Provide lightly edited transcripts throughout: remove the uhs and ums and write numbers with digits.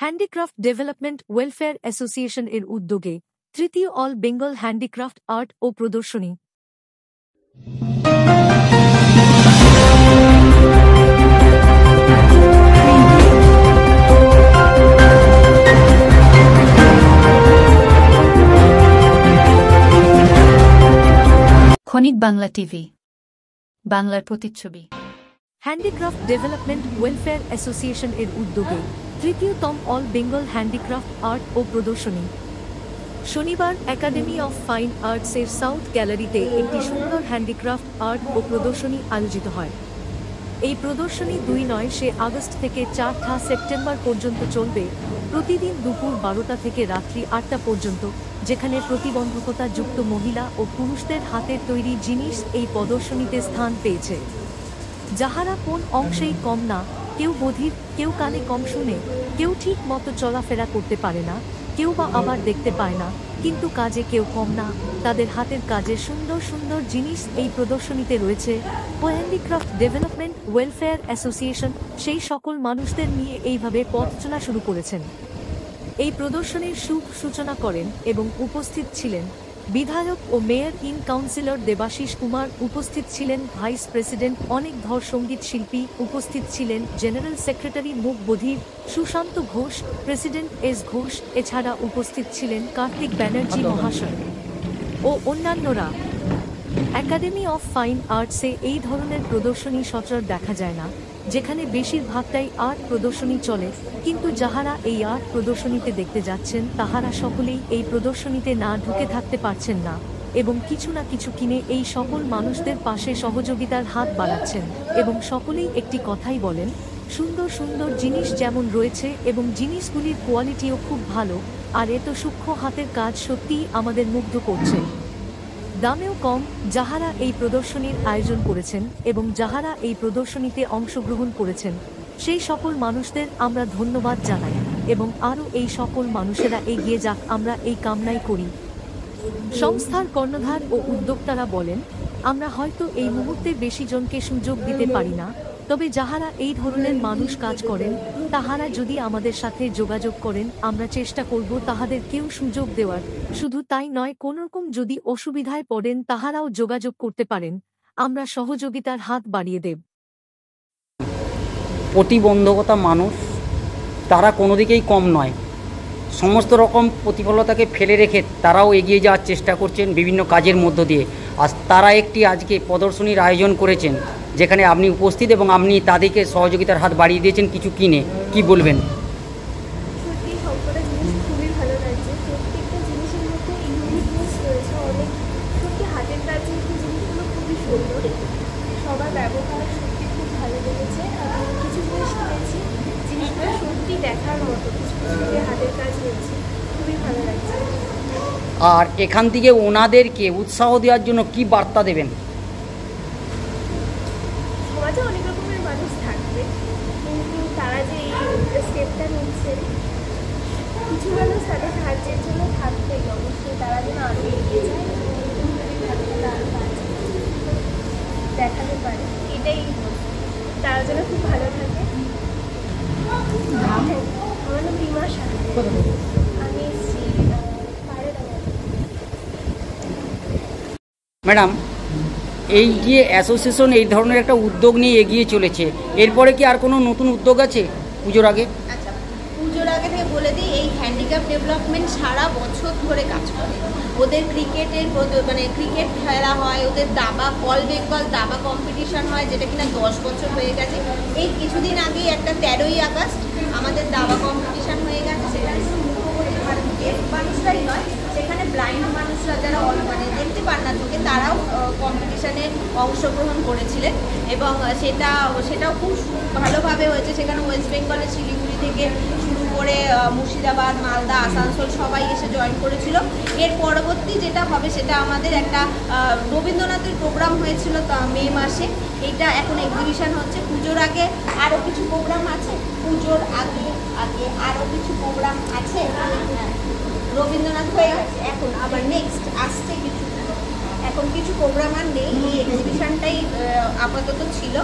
Handicraft development welfare association এর উদ্যোগে তৃতীয় অল বেঙ্গল হ্যান্ডিক্রাফট আর্ট ও প্রদর্শনী। খনিক বাংলা টিভি, বাংলার প্রতিচ্ছবি। হ্যান্ডিক্রাফট ডেভেলপমেন্ট ওয়েলফেয়ার অ্যাসোসিয়েশন এর উদ্যোগে তৃতীয়তম অল বেঙ্গল হ্যান্ডিক্রাফট আর্ট ও প্রদর্শনী শনিবার একাডেমি অফ ফাইন আর্টস এর সাউথ গ্যালারিতে একটি সুন্দর হ্যান্ডিক্রাফট আর্ট ও প্রদর্শনী আয়োজিত হয়। এই প্রদর্শনী 2 আগস্ট থেকে 4 সেপ্টেম্বর পর্যন্ত চলবে, প্রতিদিন দুপুর 12টা থেকে রাত্রি 8টা পর্যন্ত, যেখানে প্রতিবন্ধকতা যুক্ত মহিলা ও পুরুষদের হাতের তৈরি জিনিস এই প্রদর্শনীতে স্থান পেয়েছে। যাহারা কোন অংশেই কম না, কেউ বধির, কেউ কানে কম শুনে, কেউ ঠিক মতো চলাফেরা করতে পারে না, কেউ বা আবার দেখতে পায় না, কিন্তু কাজে কেউ কম না, তাদের হাতের কাজের সুন্দর সুন্দর জিনিস এই প্রদর্শনীতে রয়েছে। হ্যান্ডিক্রাফট ডেভেলপমেন্ট ওয়েলফেয়ার অ্যাসোসিয়েশন সেই সকল মানুষদের নিয়ে এইভাবে পথ চলা শুরু করেছেন। এই প্রদর্শনীর শুভ সূচনা করেন এবং উপস্থিত ছিলেন বিধায়ক ও mayor in councillor Debashis Kumar, উপস্থিত ছিলেন ভাইস প্রেসিডেন্ট অনেক ধর, সঙ্গীত শিল্পী উপস্থিত ছিলেন, জেনারেল সেক্রেটারি মুখ বধির সুশান্ত ঘোষ, প্রেসিডেন্ট এস ঘোষ, এছাড়া উপস্থিত ছিলেন কার্তিক ব্যানার্জি মহাশয় ও অন্যান্যরা। একাডেমি অফ ফাইন আর্টসে এই ধরনের প্রদর্শনী সচরাচর দেখা যায় না, যেখানে বেশিরভাগটাই আর্ট প্রদর্শনী চলে, কিন্তু যাহারা এই আর্ট প্রদর্শনীতে দেখতে যাচ্ছেন তাহারা সকলেই এই প্রদর্শনীতে না ঢুকে থাকতে পারছেন না এবং কিছু না কিছু কিনে এই সকল মানুষদের পাশে সহযোগিতার হাত বাড়াচ্ছেন এবং সকলেই একটি কথাই বলেন, সুন্দর সুন্দর জিনিস যেমন রয়েছে এবং জিনিসগুলির কোয়ালিটিও খুব ভালো, আর এত সূক্ষ্ম হাতের কাজ সত্যিই আমাদের মুগ্ধ করছে। দামেও কম। যাহারা এই প্রদর্শনীর আয়োজন করেছেন এবং যাহারা এই প্রদর্শনীতে অংশগ্রহণ করেছেন সেই সকল মানুষদের আমরা ধন্যবাদ জানাই এবং আরও এই সকল মানুষেরা এগিয়ে যাক, আমরা এই কামনাই করি। সংস্থার কর্ণধার ও উদ্যোক্তারা বলেন, আমরা হয়তো এই মুহূর্তে বেশি জনকে সুযোগ দিতে পারি না, তবে যাহারা এই ধরনের মানুষ কাজ করেন তাহারা যদি আমাদের সাথে যোগাযোগ করেন, আমরা চেষ্টা করব তাহাদের কেউ সুযোগ দেওয়ার। শুধু তাই নয়, কোনোরকম যদি অসুবিধায় পড়েন তাহারাও যোগাযোগ করতে পারেন, আমরা সহযোগিতার হাত বাড়িয়ে দেব। প্রতিবন্ধকতা মানুষ তারা কোনো দিকেই কম নয়, সমস্ত রকম প্রতিফলতাকে ফেলে রেখে তারাও এগিয়ে যাওয়ার চেষ্টা করছেন বিভিন্ন কাজের মধ্য দিয়ে। আর তারা একটি আজকে প্রদর্শনীর আয়োজন করেছেন, যেখানে আপনি উপস্থিত এবং আপনি তাদেরকে সহযোগিতার হাত বাড়িয়ে দিয়েছেন কিছু কিনে। কি বলবেন? সত্যি সবকটা জিনিস খুবই ভালো লাগছে, প্রত্যেকটা জিনিসের মধ্যে ইউনিকনেস রয়েছে অনেক, সত্যি হাতের কাজের জিনিসগুলো খুবই সুন্দর, সবার ব্যবহার সত্যি খুব ভালো লেগেছে। আমি কিছু জিনিস কিনেছি, জিনিসগুলো সত্যি দেখার মতো, কিছু কিছু হাতের কাজ রয়েছে, খুবই ভালো লাগছে। আর এখান থেকে ওনাদেরকে উৎসাহ দেওয়ার জন্য কি বার্তা দেবেন? সমাজে অনেক রকমের মানুষ থাকবে, কিন্তু তারা যে এই স্টেপটা নিচ্ছে, কিছু মানুষ তাদের সাহায্যের জন্য থাকবেই, অবশ্যই তারা যেন আরও এগিয়ে যায়, দেখাতে পারে, এটাই তারা যেন খুব ভালো থাকে। আমার নাম রিমা শাহ, আমি এসেছি ম্যাডাম, এই যে অ্যাসোসিয়েশন এই ধরনের একটা উদ্যোগ নিয়ে এগিয়ে চলেছে, এরপরে কি আর কোনো নতুন উদ্যোগ আছে পুজোর আগে? আচ্ছা, পুজোর আগে থেকে বলে দিই, এই হ্যান্ডিক্যাপ ডেভেলপমেন্ট সারা বছর ধরে কাজ করে। ওদের ক্রিকেটের ক্রিকেট খেলা হয়, ওদের দাবা, অল বেঙ্গল দাবা কম্পিটিশন হয়, যেটা কিনা 10 বছর হয়ে গেছে। এই কিছুদিন আগেই একটা 13ই আগস্ট আমাদের দাবা কম্পিটিশন হয়ে গেছে, সেখানে শুধু মানুষরাই নয়, সেখানে ব্লাইন্ড মানুষরা যারা দেখতে পান না চোখে, তারাও কম্পিটিশানে অংশগ্রহণ করেছিলেন এবং সেটাও খুব ভালোভাবে হয়েছে। সেখানে ওয়েস্ট বেঙ্গলের শিলিগুড়ি থেকে শুরু করে মুর্শিদাবাদ, মালদা, আসানসোল সবাই এসে জয়েন করেছিল। এর পরবর্তী যেটা হবে সেটা আমাদের একটা রবীন্দ্রনাথের প্রোগ্রাম হয়েছিল মে মাসে, এইটা এখন এক্সিবিশন হচ্ছে। পুজোর আগে আরও কিছু প্রোগ্রাম আছে, পুজোর আগে আরও কিছু প্রোগ্রাম আছে। রবীন্দ্রনাথ হয়ে গেছে, এখন আবার নেক্সট আসছে কিছু, এখন কিছু প্রোগ্রাম আর নেই, এই এক্সিবিশনটাই আপাতত ছিল।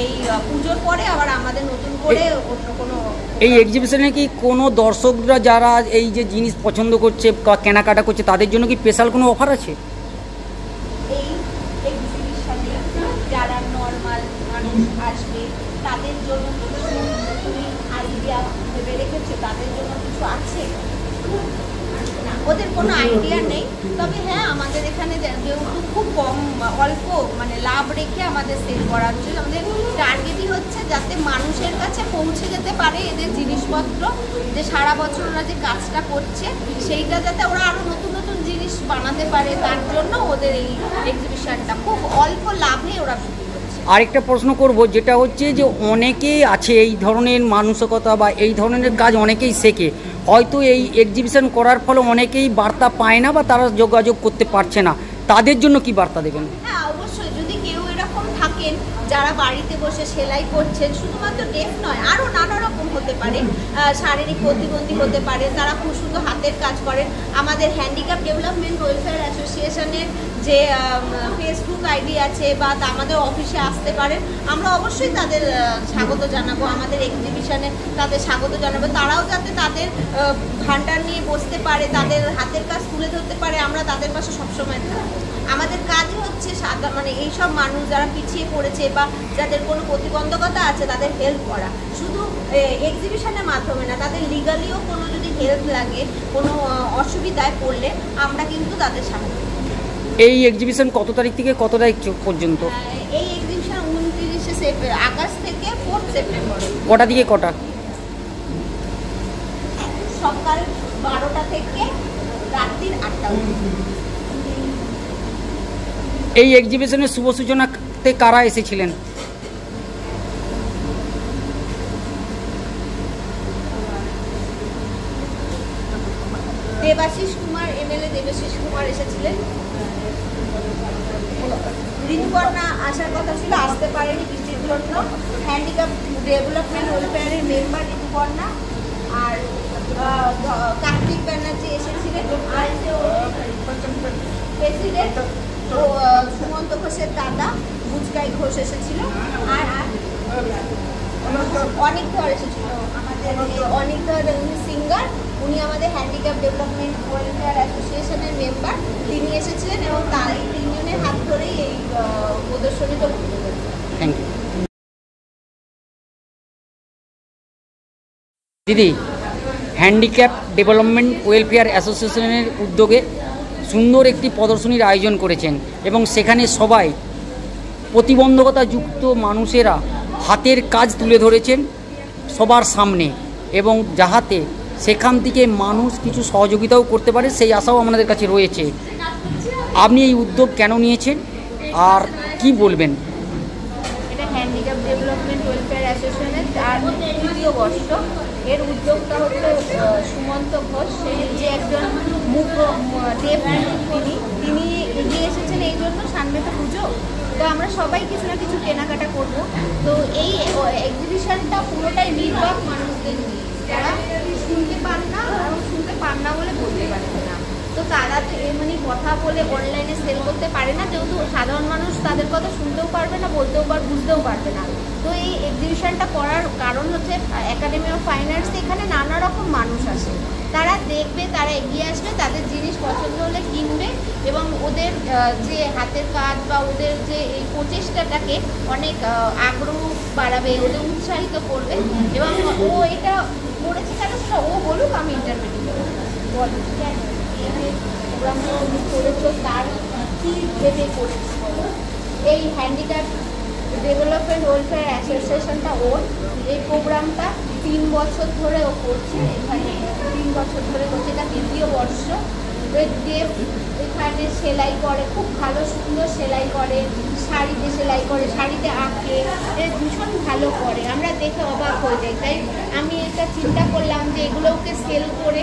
এই পুজোর পরে আবার আমাদের নতুন করে অন্য কোনো এই এক্সিবিশনে কি কোনো দর্শকরা যারা এই যে জিনিস পছন্দ করছে বা কেনাকাটা করছে তাদের জন্য কি স্পেশাল কোনো অফার আছে? এই এক্সিবিশনে যারা নর্মাল মানুষ আসবে তাদের জন্য কিছু আইডিয়া ভেবে রেখেছে, তাদের জন্য কিছু আছে না, ওদের কোনো আইডিয়া নেই। তবে হ্যাঁ, আমাদের এখানে যেহেতু খুব কম অল্প মানে লাভ রেখে আমাদের সেল করা হচ্ছে, আমাদের টার্গেটই হচ্ছে যাতে মানুষের কাছে পৌঁছে যেতে পারে এদের জিনিসপত্র, যে সারা বছর ওরা যে কাজটা করছে সেইটা যাতে ওরা আরও নতুন নতুন জিনিস বানাতে পারে, তার জন্য ওদের এই এক্সিবিশনটা খুব অল্প লাভে ওরা বিক্রি করছে। আরেকটা প্রশ্ন করব, যেটা হচ্ছে যে অনেকেই আছে এই ধরনের মানসিকতা বা এই ধরনের কাজ অনেকেই শেখে, হয়তো এই এক্সিবিশন করার ফলে অনেকেই বার্তা পায় না বা তারা যোগাযোগ করতে পারছে না, তাদের জন্য কি বার্তা দেবেন? হ্যাঁ, অবশ্যই যদি কেউ এরকম থাকেন যারা বাড়িতে বসে সেলাই করছেন, শুধুমাত্র ডেফ নয়, আরও নানা রকম হতে পারে, শারীরিক প্রতিবন্ধী হতে পারে, তারা খুব শুধু হাতের কাজ করেন, আমাদের হ্যান্ডিক্যাপ ডেভেলপমেন্ট ওয়েলফেয়ার অ্যাসোসিয়েশনের যে ফেসবুক আইডি আছে বা আমাদের অফিসে আসতে পারেন, আমরা অবশ্যই তাদের স্বাগত জানাবো, আমাদের এক্সিবিশনে তাদের স্বাগত জানাবো। তারাও যাতে তাদের ভান্ডার নিয়ে বসতে পারে, তাদের হাতের কাজ তুলে ধরতে পারে, আমরা তাদের পাশে সবসময় থাকবো। আমাদের কাজই হচ্ছে মানে এইসব মানুষ যারা পিছিয়ে পড়েছে বা যাদের কোনো প্রতিবন্ধকতা আছে তাদের হেল্প করা, শুধু এক্সিবিশনের মাধ্যমে না, তাদের লিগালিও কোনো যদি হেল্প লাগে, কোনো অসুবিধায় পড়লে আমরা কিন্তু তাদের সাহায্য। এই এক্সিবিশন কত তারিখ থেকে কত তারিখ পর্যন্ত? এই এক্সিবিশন 29 আগস্ট থেকে 4 সেপ্টেম্বর। কটা থেকে কটা? সকাল 12টা থেকে রাত্রির 8টা অবধি। এই এক্সিবিশনের শুভ সূচনাতে কারা এসেছিলেন? দেবাশিস কুমার, এমএলএ দেবাশিস কুমার এসেছিলেন। ঋতুপর্ণা আসার কথা ছিল, আসতে পারেনি বৃষ্টির জন্য। হ্যান্ডিক্যাপ ডেভেলপমেন্ট ওয়েলফেয়ারের মেম্বার ঋতুপর্ণা, আর কার্তিক ব্যানার্জি এসেছিলেন, আর প্রেসিডেন্ট সুমন্ত ঘোষের দাদা বুচকাই ঘোষ এসেছিল, আর অনেক ধর এসেছিল আমাদের অনেক ধর, উনি সিঙ্গার, উনি আমাদের হ্যান্ডিক্যাপ ডেভেলপমেন্ট ওয়েলফেয়ার অ্যাসোসিয়েশনের মেম্বার, তিনি এসেছিলেন এবং তার এই তিনজনের হাত ধরেই এই প্রদর্শনীটা উদ্বোধন করেছেন। থ্যাংক ইউ দিদি। হ্যান্ডিক্যাপ ডেভেলপমেন্ট ওয়েলফেয়ার অ্যাসোসিয়েশনের উদ্যোগে সুন্দর একটি প্রদর্শনীর আয়োজন করেছেন এবং সেখানে সবাই প্রতিবন্ধকতাযুক্ত মানুষেরা হাতের কাজ তুলে ধরেছেন সবার সামনে, এবং যাহাতে সেখান থেকে মানুষ কিছু সহযোগিতাও করতে পারে সেই আশাও আমাদের কাছে রয়েছে। আপনি এই উদ্যোগ কেন নিয়েছেন আর কি বলবেন? এটা হ্যান্ডিক্যাপ ডেভেলপমেন্ট ওয়েলফেয়ার অ্যাসোসিয়েশনের আর 3য় বর্ষ। এর উদ্যোগটা হচ্ছে সুমন্ত ঘোষ, যে একজন ডেফ, তিনি এগিয়ে এসেছেন এই জন্য। সামনে তো পুজো, তো আমরা সবাই কিছু না কিছু কেনাকাটা করব। তো এই এক্সিবিশনটা পুরোটাই নির্বাক মানুষদের নিয়ে, যারা শুনতে পান না এবং শুনতে পান না বলে বলতে পারেন না, তো তারা তো মানে কথা বলে অনলাইনে সেল করতে পারে না, যেহেতু সাধারণ মানুষ তাদের কথা শুনতেও পারবে না, বলতেও বুঝতেও পারবে না। তো এই এক্সিবিশনটা করার কারণ হচ্ছে একাডেমি অফ ফাইন আর্টস, এখানে নানা রকম মানুষ আসে, তারা দেখবে, তারা এগিয়ে আসবে, তাদের জিনিস পছন্দ হলে কিনবে এবং ওদের যে হাতের কাজ বা ওদের যে এই প্রচেষ্টাটাকে অনেক আগ্রহ বাড়াবে, ওদের উৎসাহিত করবে। এবং ও এটা করেছে কেন সেটা ও বলুক, আমি ইন্টারপ্রেট করবো। প্রোগ্রামটা তুমি করেছো, তার কী ভেবে করেছি? এই হ্যান্ডিক্যাপ ডেভেলপমেন্ট ওয়েলফেয়ার অ্যাসোসিয়েশনটা ওর, এই প্রোগ্রামটা 3 বছর ধরে ও করছে, এখানে 3 বছর ধরে করছে, এটা 3য় বর্ষ। ডেফ এখানে সেলাই করে, খুব ভালো সুন্দর সেলাই করে, শাড়িতে সেলাই করে, শাড়িতে আঁকে, ভীষণ ভালো করে, আমরা দেখে অবাক হয়ে যাই। তাই আমি এটা চিন্তা করলাম যে এগুলোকে সেল করে,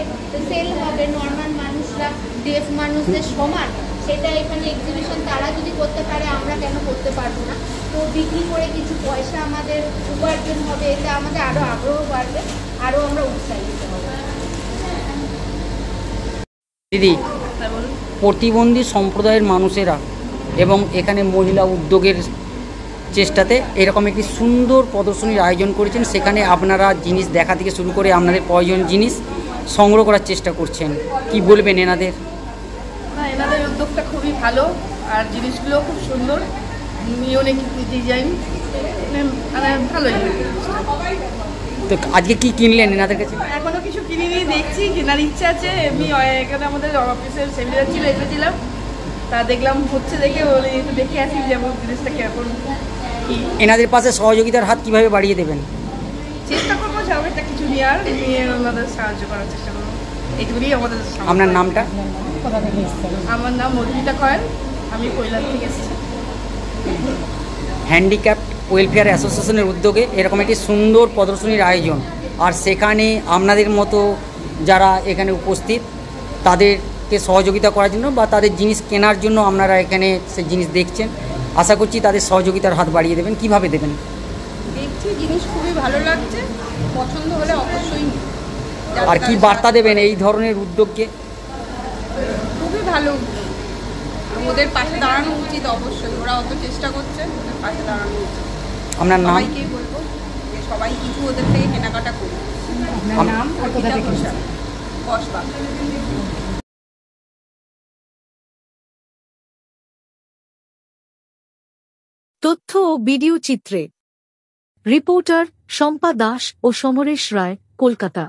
সেল হবে, নর্মাল মানুষরা ডেফ মানুষদের সমান, সেটা এখানে এক্সিবিশন তারা যদি করতে পারে আমরা কেন করতে পারবো না। তো বিক্রি করে কিছু পয়সা আমাদের উপার্জন হবে, এতে আমাদের আরও আগ্রহ বাড়বে, আরও আমরা উৎসাহিত হব। দিদি, প্রতিবন্ধী সম্প্রদায়ের মানুষেরা এবং এখানে মহিলা উদ্যোগের চেষ্টাতে এরকম একটি সুন্দর প্রদর্শনীর আয়োজন করেছেন, সেখানে আপনারা জিনিস দেখা থেকে শুরু করে আপনাদের প্রয়োজনীয় জিনিস সংগ্রহ করার চেষ্টা করছেন। কি বলবেন এনাদের? না, এনাদের উদ্যোগটা খুবই ভালো, আর জিনিসগুলো খুব সুন্দর, ইউনিক ডিজাইন, মানে ভালোই। তো আজকে কি কিনলেন এনাদের কাছে? এখনো কিছু কিনিনি, দেখছি কেনার ইচ্ছা আছে। এমনি এখানে আমাদের অফিসের সেমিনার ছিল, এসেছিলাম, তা দেখলাম হচ্ছে দেখে বলে একটু দেখে আসি যেমন জিনিসটা কেমন কি। এনাদের পাশে সহযোগিতার হাত কিভাবে বাড়িয়ে দেবেন? চেষ্টা করবো সবাইটা কিছু নিয়ে ওনাদের সাহায্য করার চেষ্টা করবো, এইটুকুনি আমাদের। আপনার নামটা? আমার নাম মধুমিতা কয়েল, আমি কৈলাস থেকে এসেছি। হ্যান্ডিক্যাপ্ট ওয়েলফেয়ার অ্যাসোসিয়েশনের উদ্যোগে এরকম একটি সুন্দর প্রদর্শনীর আয়োজন, আর সেখানে আপনাদের মতো যারা এখানে উপস্থিত তাদেরকে সহযোগিতা করার জন্য বা তাদের জিনিস কেনার জন্য আপনারা এখানে সেই জিনিস দেখছেন। আশা করছি তাদের সহযোগিতার হাত বাড়িয়ে দেবেন। কিভাবে দেবেন? দেখছি জিনিস খুবই ভালো লাগছে, পছন্দ হলে অবশ্যই। আর কি বার্তা দেবেন এই ধরনের উদ্যোগকে? খুবই ভালো, ওদের পাশে দাঁড়ানো উচিত অবশ্যই, ওরা অত চেষ্টা করছে, ওদের পাশে দাঁড়ানো উচিত। আপনার নাম? সবাইকেই বলবো যে সবাই কিছু ওদের থেকে কেনাকাটা করুন। আপনার নাম? কসবা। তথ্য ও ভিডিও চিত্রে রিপোর্টার শম্পা দাস ও সমরেশ রায়, কলকাতা।